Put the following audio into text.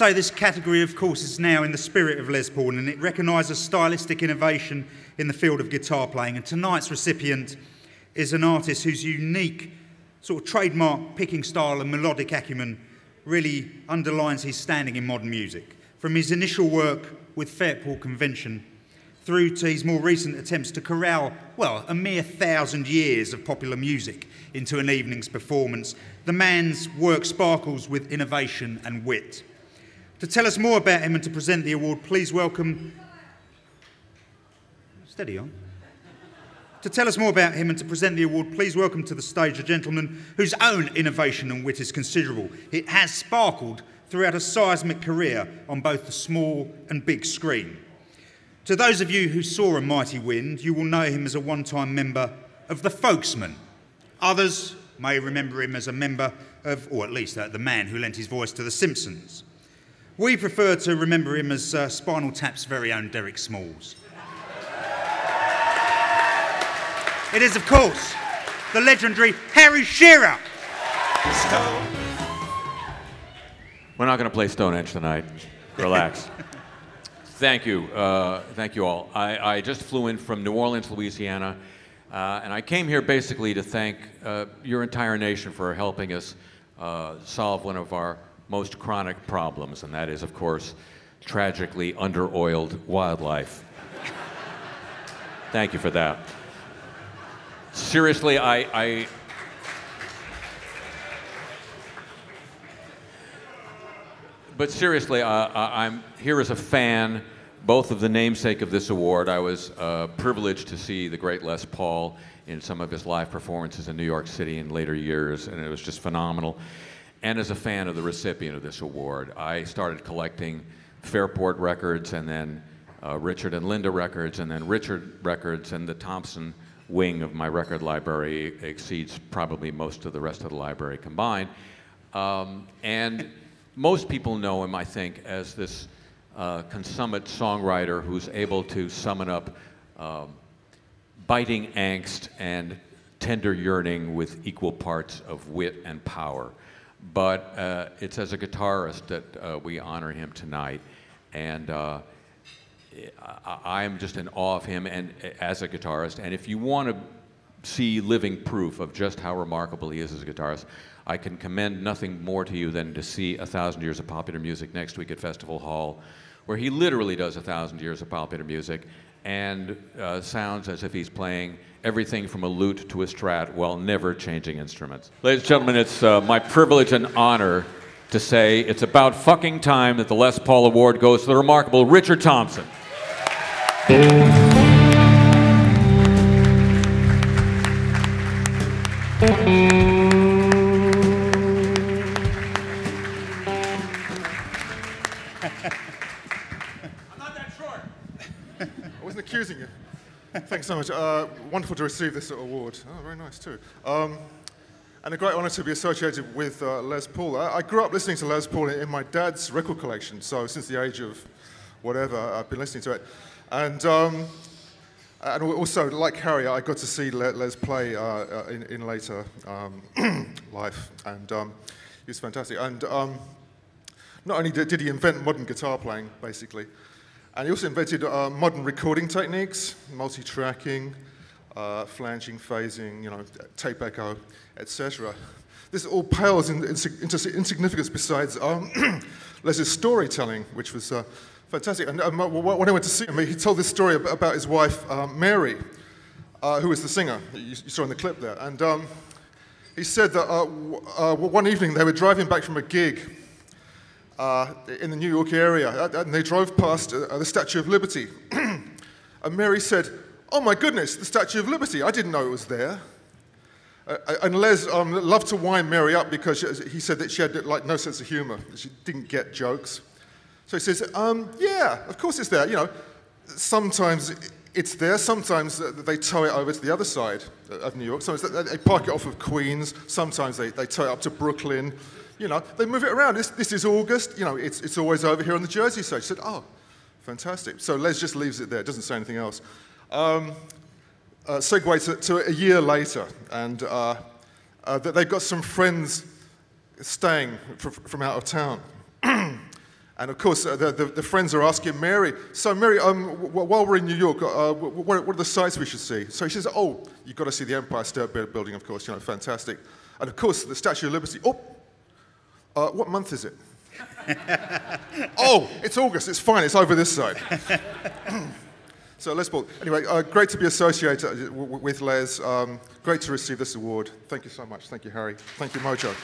say this category, of course, is now in the spirit of Les Paul, and it recognises stylistic innovation in the field of guitar playing. And tonight's recipient is an artist whose unique sort of trademark picking style and melodic acumen really underlines his standing in modern music. From his initial work with Fairport Convention through to his more recent attempts to corral, well, a mere 1,000 years of popular music into an evening's performance, the man's work sparkles with innovation and wit. To tell us more about him and to present the award, please welcome... Steady on. To tell us more about him and to present the award, please welcome to the stage a gentleman whose own innovation and wit is considerable. It has sparkled throughout a seismic career on both the small and big screen. To those of you who saw A Mighty Wind, you will know him as a one-time member of the Folksmen. Others may remember him as a member of, or at least the man who lent his voice to The Simpsons. We prefer to remember him as Spinal Tap's very own Derek Smalls. It is, of course, the legendary Harry Shearer. We're not going to play Stonehenge tonight. Relax. Thank you. Thank you all. I just flew in from New Orleans, Louisiana, and I came here basically to thank your entire nation for helping us solve one of our most chronic problems, and that is, of course, tragically under-oiled wildlife. Thank you for that. Seriously, but seriously, I'm here as a fan, both of the namesake of this award. I was privileged to see the great Les Paul in some of his live performances in New York City in later years, and it was just phenomenal. And as a fan of the recipient of this award, I started collecting Fairport records, and then Richard and Linda records, and then Richard records, and the Thompson wing of my record library exceeds probably most of the rest of the library combined. And most people know him, I think, as this consummate songwriter who's able to summon up biting angst and tender yearning with equal parts of wit and power. But it's as a guitarist that we honor him tonight. And I'm just in awe of him and as a guitarist. And if you want to see living proof of just how remarkable he is as a guitarist, I can commend nothing more to you than to see 1,000 Years of Popular Music next week at Festival Hall, where he literally does 1,000 years of popular music and sounds as if he's playing everything from a lute to a strat while never changing instruments. Ladies and gentlemen, it's my privilege and honor to say it's about fucking time that the Les Paul Award goes to the remarkable Richard Thompson. Accusing you. Thanks so much. Wonderful to receive this award. Oh, very nice too. And a great honor to be associated with Les Paul. I grew up listening to Les Paul in my dad's record collection, so since the age of whatever, I've been listening to it. And also, like Harry, I got to see Les play in later life, and he was fantastic. And not only did he invent modern guitar playing, basically, and he also invented modern recording techniques, multi-tracking, flanging, phasing, tape echo, etc. This all pales into insignificance besides Les's storytelling, which was fantastic. And when I went to see him, he told this story about his wife, Mary, who was the singer you saw in the clip there. And he said that one evening they were driving back from a gig in the New York area, and they drove past the Statue of Liberty. And Mary said, "Oh my goodness, the Statue of Liberty, I didn't know it was there." And Les loved to wind Mary up because he said that she had like no sense of humor, she didn't get jokes. So he says, yeah, of course it's there. Sometimes it's there, sometimes they tow it over to the other side of New York, sometimes they park it off of Queens, sometimes they tow it up to Brooklyn. They move it around. This is August. It's always over here on the Jersey side. She said, "Oh, fantastic." So Les just leaves it there. Doesn't say anything else. Segue to a year later, and they've got some friends staying from out of town, And of course, the friends are asking Mary, so Mary, while we're in New York, what are the sights we should see? So she says, oh, you've got to see the Empire State Building, of course, fantastic. And of course, the Statue of Liberty. Oh, what month is it? Oh, it's August, it's fine, it's over this side. So Les Paul, anyway, great to be associated with Les. Great to receive this award. Thank you so much. Thank you, Harry. Thank you, MOJO.